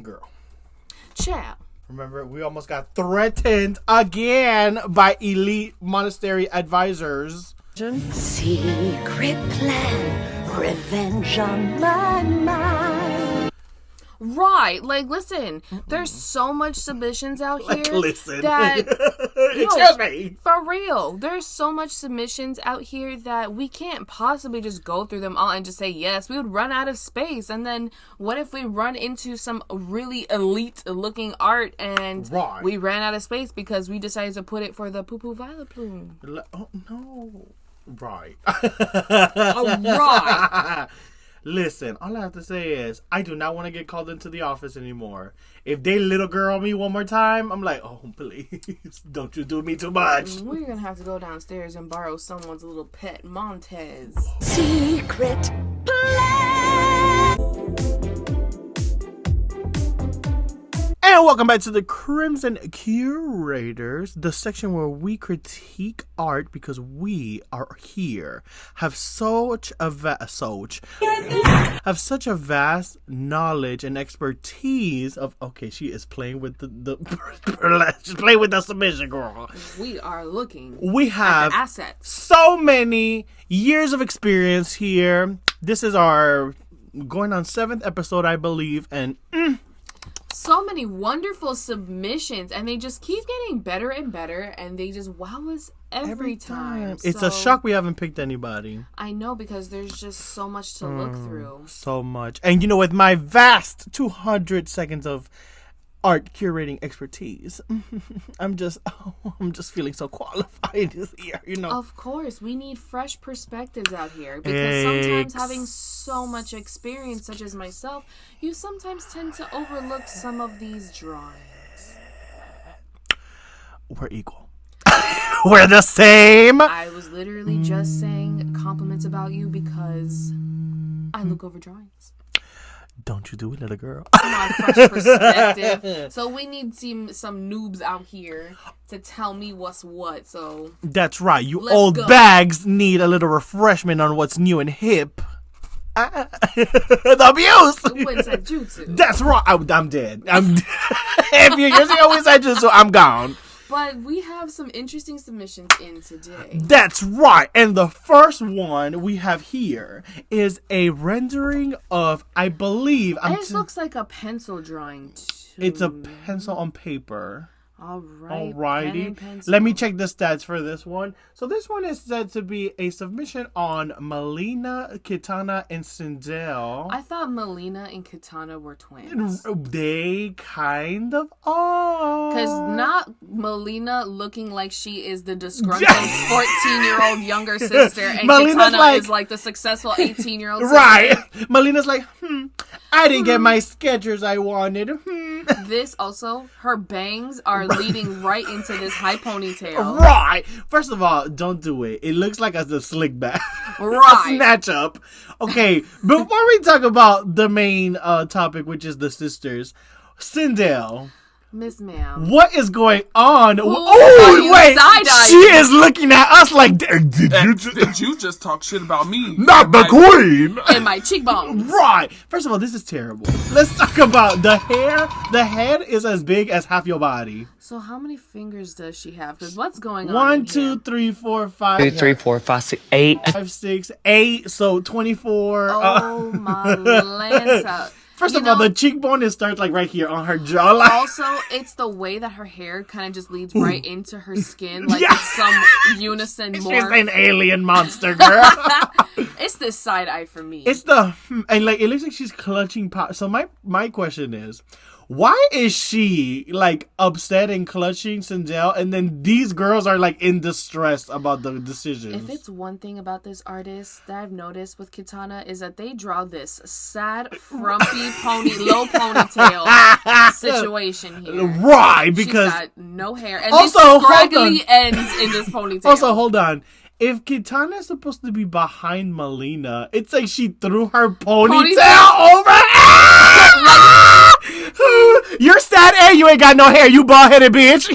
Girl. Child. Remember, we almost got threatened again by elite monastery advisors. Secret plan, revenge on my mind. Right, like, listen, there's so much submissions out here. Like, listen. That, Excuse me. For real, there's so much submissions out here that we can't possibly just go through them all and just say yes. We would run out of space. And then what if we run into some really elite looking art and we ran out of space because we decided to put it for the poo-poo violet plume? Oh, no. Right. Right. Listen, all I have to say is I do not want to get called into the office anymore. If they little girl me one more time, I'm like, oh, please, don't you do me too much. We're going to have to go downstairs and borrow someone's little pet Montez. Secret plan. And welcome back to the Crimson Curators, the section where we critique art because we are here, have such a vast knowledge and expertise of. Okay, she is playing with she's playing with the submission, girl. We are looking. We have at the assets. So many years of experience here. This is our going on 7th episode, I believe, and. So many wonderful submissions, and they just keep getting better and better, and they just wow us every time. It's a shock we haven't picked anybody. I know, because there's just so much to look through. So much. And you know, with my vast 200 seconds of art curating expertise, I'm just feeling so qualified here, you know. Of course, we need fresh perspectives out here, because sometimes having so much experience, such as myself, you sometimes tend to overlook some of these drawings. We're equal. We're the same. I was literally just saying compliments about you because I look over drawings. Don't you do it, little girl. Come on, fresh perspective. So we need some noobs out here to tell me what's what. So that's right. You old bags need a little refreshment on what's new and hip. The abuse. Inside jutsu. That's right. I'm dead. If you're using a inside jutsu, I'm gone. But we have some interesting submissions in today. That's right. And the first one we have here is a rendering of, I believe... This looks like a pencil drawing, too. It's a pencil on paper. Alrighty. Let me check the stats for this one. So this one is said to be a submission on Mylanta, Kitana, and Sindel. I thought Mylanta and Kitana were twins. They kind of are. Because not Mylanta looking like she is the disgruntled 14-year-old younger sister, and Kitana is like the successful 18-year-old sister. Right. Mylana's like, I didn't get my Skechers I wanted. This also, her bangs are leading right into this high ponytail. Right. First of all, don't do it. It looks like a slick back. Right. A snatch up. Okay, before we talk about the main topic, which is the sisters, Sindel. Miss Ma'am. What is going on? Wait. She is looking at us like, did you just talk shit about me? Not the queen. And my cheekbones. Right. First of all, this is terrible. Let's talk about the hair. The head is as big as half your body. So how many fingers does she have? Because what's going on? 1, 2, 3, 4, 5. 2, 3, 4, 5, 6, 8. 5, 6, 8. So 24. Oh, Mylanta. First of all, the cheekbone starts like right here on her jawline. Also, it's the way that her hair kind of just leads right into her skin, like it's some unison morph. She's an alien monster, girl. It's this side eye for me. It's and like it looks like she's clutching power. So my question is, why is she like upset and clutching Sindel, and then these girls are like in distress about the decisions? If it's one thing about this artist that I've noticed with Kitana is that they draw this sad, frumpy low ponytail situation here. Right, because she's got no hair and also, these scraggly ends in this ponytail. Also, hold on. If Kitana is supposed to be behind Mylanta, it's like she threw her ponytail over. You're sad and you ain't got no hair, you bald-headed bitch.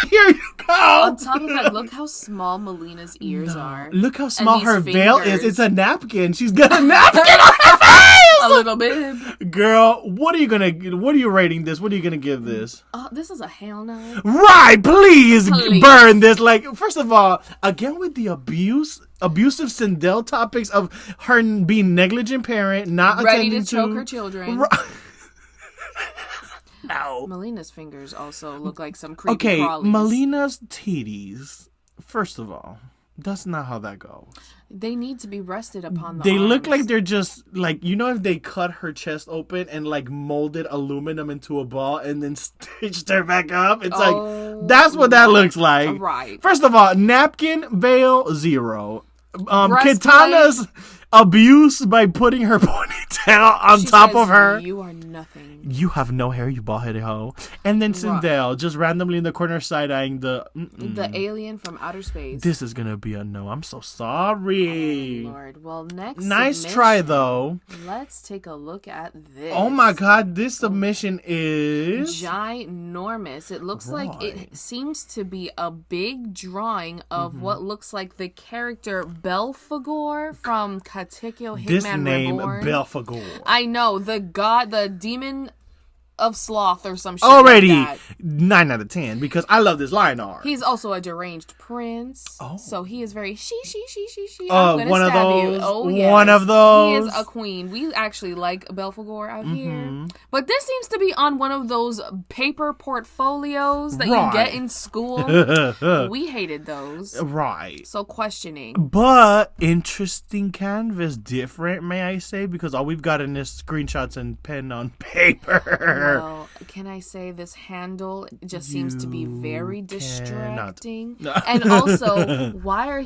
Here you go. On top of that, look how small Melina's ears are. Look how small these her veil is. fingers. It's a napkin. She's got a napkin on her face. A little bit. Girl, what are you rating this? What are you gonna give this? This is a hell no. Right, please Please. burn this. Like, first of all, again with the abusive Sindel topics of her being negligent parent, not Ready attending to choke her children. No. Melina's fingers also look like some creepy Okay, crawlies. Melina's titties. First of all, that's not how that goes. They need to be rested upon the They look arms. like they're just like, you know, if they cut her chest open and like molded aluminum into a ball and then stitched her back up. It's like, that's what that looks like. Right. First of all, napkin, veil, 0. Breastplate. Kitana's abuse by putting her ponytail on She top says, of her. You are nothing. You have no hair, you bald-headed hoe. And then Sindel just randomly in the corner side-eyeing the alien from outer space. This is gonna be a no. I'm so sorry. Oh, Lord. Well, next Nice submission, try though. Let's take a look at this. Oh my god, this submission is ginormous. It looks like it seems to be a big drawing of what looks like the character Belphegor from Katekyo Hitman this name Reborn. Belphegor. I know, the demon of sloth or some shit Already like that. 9 out of 10 because I love this line art. He's also a deranged prince. Oh. So he is very she. I'm gonna one of stab those. you. Oh, yes. One of those. He is a queen. We actually like Belphegor out here. But this seems to be on one of those paper portfolios that you get in school. We hated those. Right. So questioning. But interesting canvas, different, may I say, because all we've gotten is screenshots and pen on paper. Well, can I say this handle just seems to be very distracting? And also, why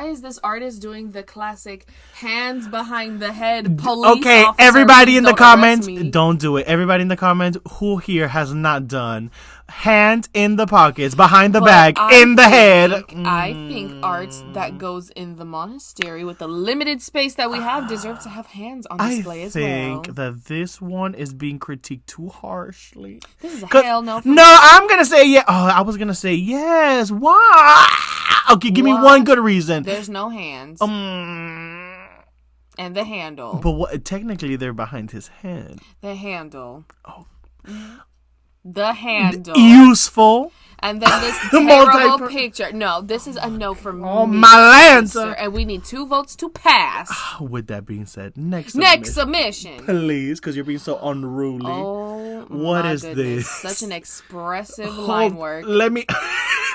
is this artist doing the classic hands behind the head police Okay, officer, everybody in the don't arrest comments, me? don't do it. Everybody in the comments, who here has not done hand in the pockets, behind the But back, in the head? I think art that goes in the monastery with the limited space that we have deserve to have hands on display as well. I think that this one is being critiqued too harshly. This is a hell no. No, I'm gonna say yeah. Oh, I was gonna say yes. Why? Okay, give me one good reason. There's no hands. And the handle. But what? Technically, they're behind his head. The handle. Oh. The handle. Useful. And then this terrible picture. No, this is a no for me. Oh, Mylanta. And we need 2 votes to pass. With that being said, next submission. Please, because you're being so unruly. Oh, what my is goodness. this? Such an expressive line work. Let me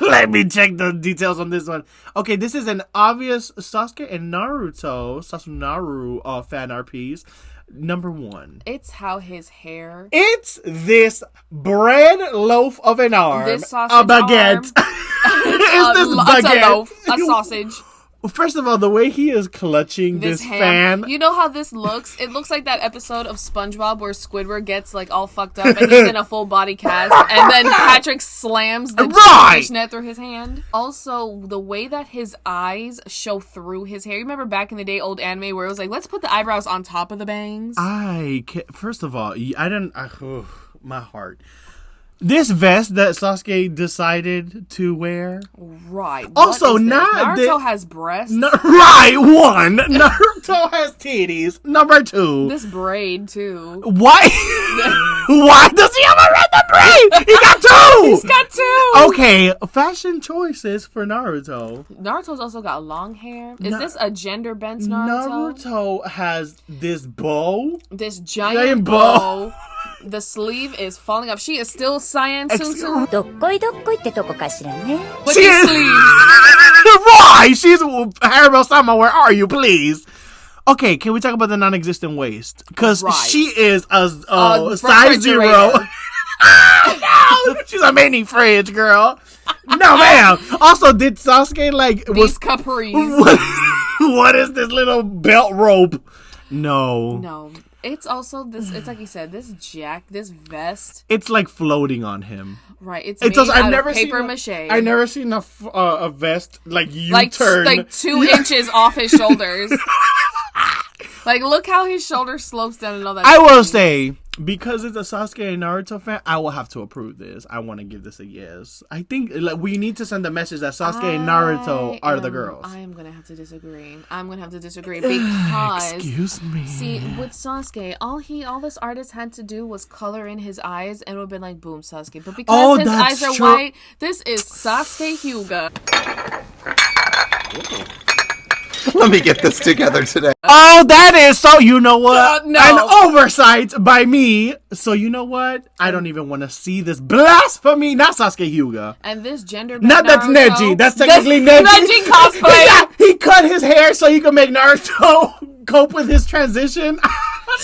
let me check the details on this one. Okay, this is an obvious Sasuke and Sasunaru fan art piece. Number 1. It's how his hair. It's this bread loaf of an arm. This sausage a baguette. It's this baguette. It's a loaf. A sausage. First of all, the way he is clutching this fan. You know how this looks? It looks like that episode of SpongeBob where Squidward gets like all fucked up and he's in a full body cast, and then Patrick slams the fish net through his hand. Also, the way that his eyes show through his hair. You remember back in the day, old anime where it was like, let's put the eyebrows on top of the bangs? First of all, my heart. This vest that Sasuke decided to wear. Right. Also, Naruto has breasts. Right, 1. Naruto has titties. Number 2. This braid, too. Why? Why does he have a random braid? He got 2! He's got 2! Okay, fashion choices for Naruto. Naruto's also got long hair. Is this a gender bent Naruto? Naruto has this bow. This giant bow. The sleeve is falling off. She is still Cyan Sunsu. どっこいどっこいってとこかしらね。 With the sleeves. Why? She's Haribel-sama, where are you, please? Okay, can we talk about the non-existent waist? Because she is a size 0. No, she's a mini fridge, girl. No, ma'am. Also, did Sasuke these capris? What is this little belt rope? No. It's also this. It's like you said. This vest. It's like floating on him. Right. It's made out of paper mache. I never seen a vest like U-turn. Like 2 inches off his shoulders. Like, look how his shoulder slopes down and all that. I will say, because it's a Sasuke and Naruto fan, I will have to approve this. I want to give this a yes. I think we need to send a message that Sasuke and Naruto are the girls. I am going to have to disagree. Because... Excuse me. See, with Sasuke, all this artist had to do was color in his eyes and it would have been like, boom, Sasuke. But because his eyes are white, this is Sasuke Hyuga. Let me get this together today. Oh, that is so. You know what? No. An oversight by me. So you know what? I don't even want to see this blasphemy. Not Sasuke Hyuga. And this gender. Not that's Neji. That's technically Neji. Neji cosplay. Yeah, he cut his hair so he could make Naruto cope with his transition.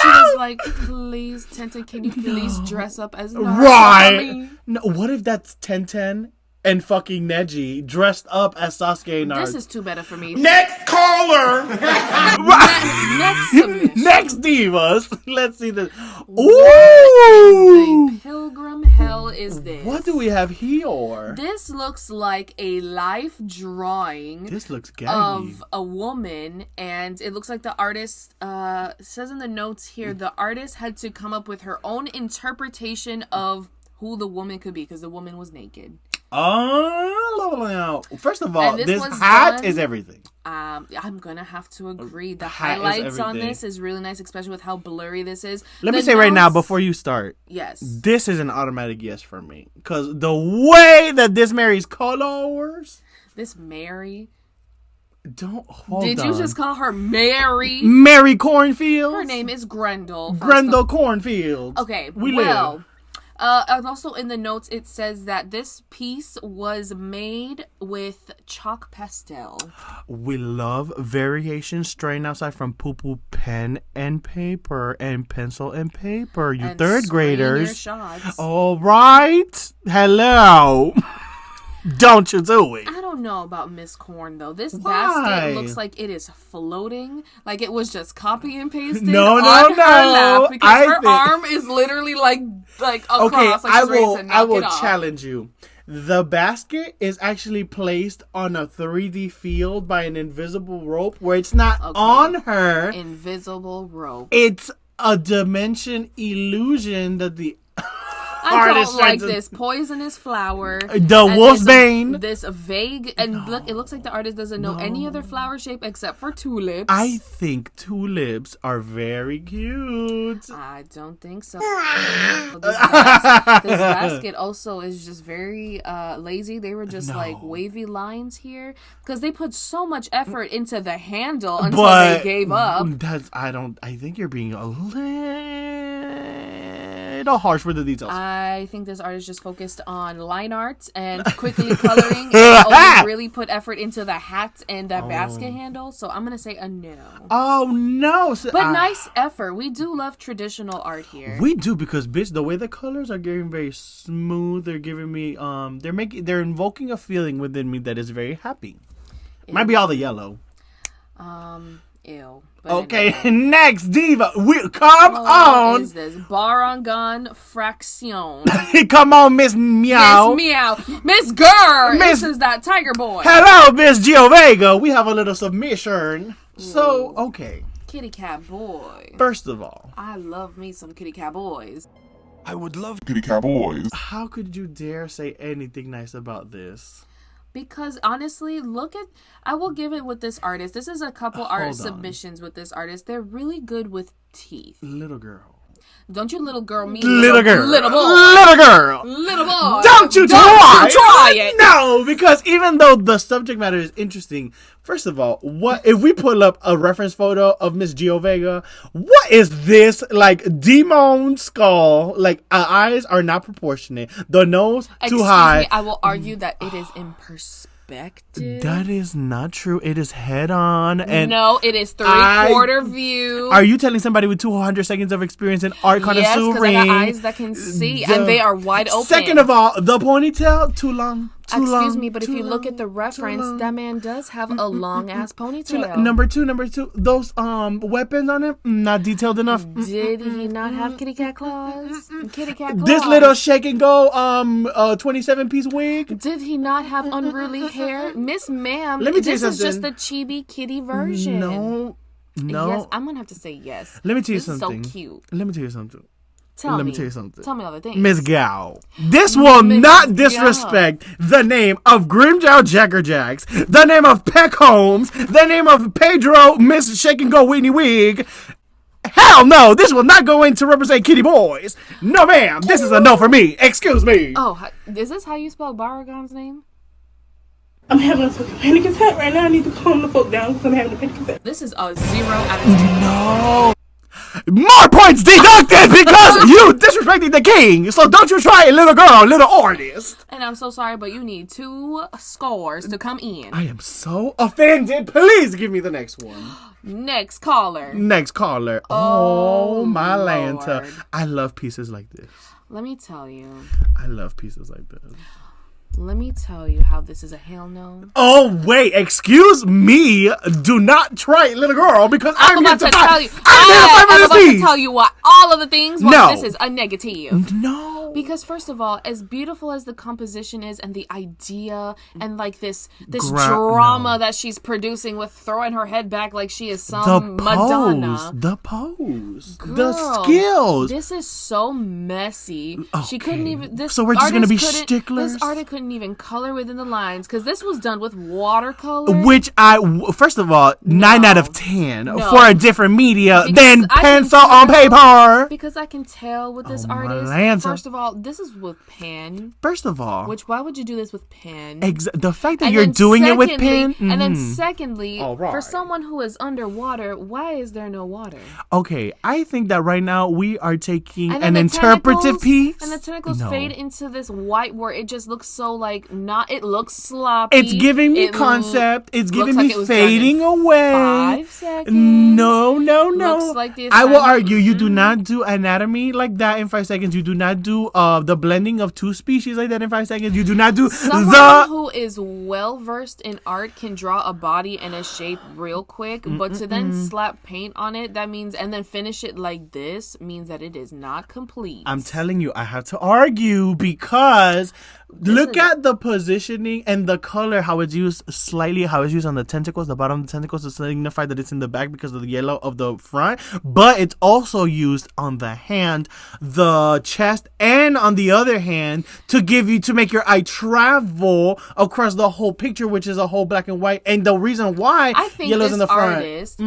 She was like, please, Tenten, can you please dress up as Naruto? Right. No, what if that's Tenten and fucking Neji dressed up as Sasuke and Naruto? This is too better for me. Next caller. Next submission. Next divas. Let's see this. Ooh. The Pilgrim hell is this? What do we have here? This looks like a life drawing. This looks gay. Of a woman, and it looks like the artist says in the notes here the artist had to come up with her own interpretation of who the woman could be because the woman was naked. Oh, first of all, this hat is everything. I'm gonna have to agree. The Hat is highlights on everything. this is really nice, especially with how blurry this is. Let me say right now, before you start, yes, this is an automatic yes for me. Because the way that this marries colors. This Mary. Hold Did on. you just call her Mary? Mary Cornfield? Her name is Grendel. Grendel Cornfield. Okay, we well, live. And also in the notes it says that this piece was made with chalk pastel. We love variation straight outside from poo-poo pen and paper and pencil and paper. You and third graders. your shots. All right. Hello. Don't you do it. I don't know about Miss Corn though. This Why? basket looks like it is floating, like it was just copy and pasted No, on her no. lap because her think- arm is literally like across. Okay, like I she's ready will. to knock I will it off. challenge you. The basket is actually placed on a 3D field by an invisible rope, where it's not on her. Invisible rope. It's a dimension illusion that the I don't like this poisonous flower. The wolf's bane. This vague and look. It looks like the artist doesn't know any other flower shape except for tulips. I think tulips are very cute. I don't think so. This basket also is just very lazy. They were just like wavy lines here because they put so much effort into the handle until they gave up. I think you're being a little harsh with the details. I think this artist just focused on line art and quickly coloring and only really put effort into the hat and that basket handle. So I'm going to say a no. Oh, no. So, But nice effort. We do love traditional art here. We do because, bitch, the way the colors are getting very smooth, they're giving me, they're invoking a feeling within me that is very happy. Might be all the yellow. Ew. But Okay, anyway. next diva. Come on. What is this? Barangon Fraction. Come on, Miss Meow. Miss Meow. Miss Girl. Miss- This is that tiger boy. Hello, Miss Giovago. We have a little submission. So, okay. Kitty cat boy. First of all, I love me some kitty cat boys. I would love Kitty Cat Boys. how could you dare say anything nice about this? Because honestly, I will give it with this artist. This is a couple art on. submissions with this artist. They're really good with teeth. Little girl. Don't you little girl mean Little girl. Little boy. Little girl. Little boy. Don't you try it. No, because even though the subject matter is interesting, first of all, what if we pull up a reference photo of Miss Giovago? What is this demon skull? Like eyes are not proportionate. The nose too high. Me, I will argue that it is in perspective. That is not true. It is head on, and no, it is 3/4 view. Are you telling somebody with 200 seconds of experience in art Yes, because I connoisseuring? got eyes that can see, and they are wide open. Second of all, the ponytail too long. Excuse me, but if you look at the reference, that man does have a long ass ponytail. Number two, those weapons on him not detailed enough. Did he not have kitty cat claws? Kitty cat claws. This little shake and go 27-piece wig. Did he not have unruly hair? Miss Ma'am, Let me tell you this is just something. the chibi kitty version. No. No. Yes, I'm gonna have to say yes. Let me tell you this something. Is so cute. Let me tell you something. Let me tell you something. Tell me all the things. Miss Gao. This will Miss not disrespect the name of Grimjow Jackerjacks, the name of Peck Holmes, the name of Pedro Miss Shake and Go Whitney Wig. Hell no, this will not go in to represent Kitty Boys. No ma'am, this is a no for me. Excuse me. Oh, is this how you spell Baragon's name? I'm having a fucking panic attack right now. I need to calm the fuck down because I'm having a panic attack. This is a 0 out of 10. No. More points deducted because you disrespected the king. So don't you try it, little girl, little artist. And I'm so sorry, but you need 2 scores to come in. I am so offended. Please give me the next one. Next caller. Next caller. Oh, Mylanta. Lord. I love pieces like this. Let me tell you. I love pieces like this. Let me tell you how this is a hell no. Oh, wait. Excuse me. Do not try it, little girl, because I'm about to fight. tell you. I'm about to tell you why all of the things. Why No. This is a negative. No. Because first of all, as beautiful as the composition is and the idea and like this drama that she's producing with throwing her head back like she is some Madonna. The pose. Girl, the skills. This is so messy. She couldn't even. So we're just gonna be sticklers? This artist couldn't even color within the lines because this was done with watercolor. Which first of all, 9 out of 10 No. for a different media Because than I can pencil tell- on paper. Because I can tell with this artist. Mylanta. First of all, this is with pen. First of all, Why would you do this with pen? the fact that And you're then doing it with secondly- pen. And then secondly, All right. for someone who is underwater, why is there no water? Okay, I think that right now we are taking And an then the interpretive tentacles- piece. And the tentacles No. fade into this white where it just looks so like not. It looks sloppy. It's giving me It concept. It's looks giving like me it was done in fading away. 5 seconds. No. Looks like the I will assignment- argue you do not do anatomy like that in 5 seconds. You do not do the blending of 2 species like that in 5 seconds. You do not do Someone who is well versed in art can draw a body and a shape real quick, but to then slap paint on it, that means, and then finish it like this, means that it is not complete. I'm telling you, I have to argue because look at the positioning and the color, how it's used on the tentacles, the bottom of the tentacles to signify that it's in the back because of the yellow of the front, but it's also used on the hand, the chest, and on the other hand to make your eye travel across the whole picture, which is a whole black and white. And the reason why I think yellow's this in the front. artist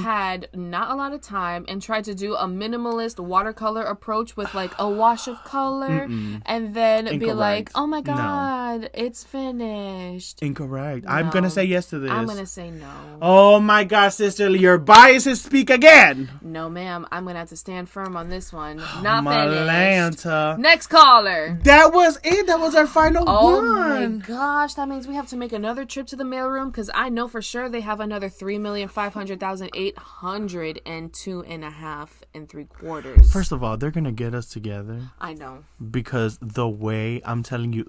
had not a lot of time and tried to do a minimalist watercolor approach with like a wash of color and then be Incorrect. like, oh my No. god, it's finished. Incorrect. I'm gonna say yes to this. I'm gonna say no. Oh my God, sister, your biases speak again. No, ma'am. I'm gonna have to stand firm on this one. Not finished. Mylanta. Next caller. That was it. That was our final Oh one. my gosh, that means we have to make another trip to the mailroom because I know for sure they have another 3,500,802.5 First of all, they're gonna get us together I know. because I'm telling you,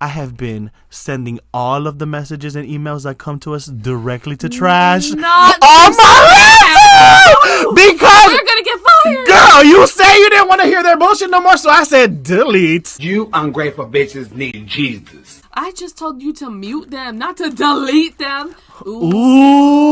I have been sending all of the messages and emails that come to us directly to trash. Not Oh my God! Because You're gonna get fired. girl, you say you didn't want to hear their bullshit no more, so I said delete. You ungrateful bitches need Jesus. I just told you to mute them, not to delete them. Ooh.